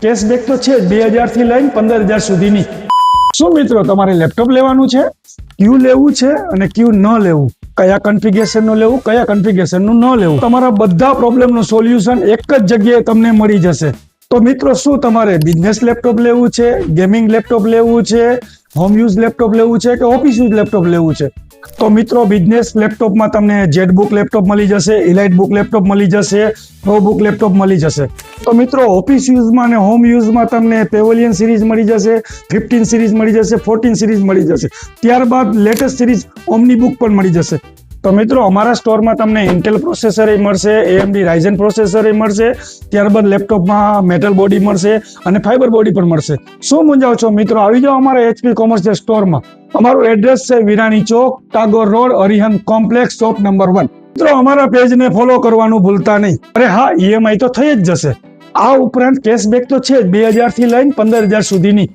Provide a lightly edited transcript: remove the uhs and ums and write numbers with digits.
Cashback તો છે જ 2000 થી લઈને 15000 સુધીની. શું મિત્રો તમારે લેપટોપ લેવાનું છે? ક્યુ લેવું છે અને ક્યુ ન લેવું, કયા કન્ફિગરેશન નું લેવું, કયા કન્ફિગરેશન નું ન લેવું, તમારા બધા પ્રોબ્લેમ નું સોલ્યુશન એક જ જગ્યાએ તમને મળી જશે. તો મિત્રો શું તમારે બિઝનેસ લેપટોપ લેવું છે, ગેમિંગ લેપટોપ લેવું છે, હોમ યુઝ લેપટોપ લેવું છે કે ઓફિસ યુઝ લેપટોપ લેવું છે? તો મિત્રો બિઝનેસ લેપટોપમાં તમને જેટબુક લેપટોપ મળી જશે, ઇલાઇટ બુક લેપટોપ મળી જશે, પ્રો બુક લેપટોપ મળી જશે. તો મિત્રો ઓફિસ યુઝમાં અને હોમ યુઝમાં તમને પેવેલિયન સિરીઝ મળી જશે, 15 સિરીઝ મળી જશે, 14 સિરીઝ મળી જશે. ત્યારબાદ લેટેસ્ટ સિરીઝ ઓમની બુક પણ મળી જશે. તો મિત્રો અમારા સ્ટોરમાં તમને ઇન્ટેલ પ્રોસેસર મળશે, AMD રાઇઝન પ્રોસેસર મળશે, ત્યારબાદ લેપટોપમાં મેટલ બોડી મળશે અને ફાઈબર બોડી પણ મળશે. શું મૂંઝાવ છો મિત્રો? આવી જાઓ અમારા HP કોમર્શિયલ સ્ટોરમાં. અમારું એડ્રેસ છે Virani Chowk, Tagore road, Arihant complex, shop number 1. મિત્રો અમારા પેજને ફોલો કરવાનું ભૂલતા નહીં. અરે હા, EMI તો થઈ જ જશે. આ ઉપરાંત કેશબેક તો છે જ 2000 થી લઈને 15000 સુધીની.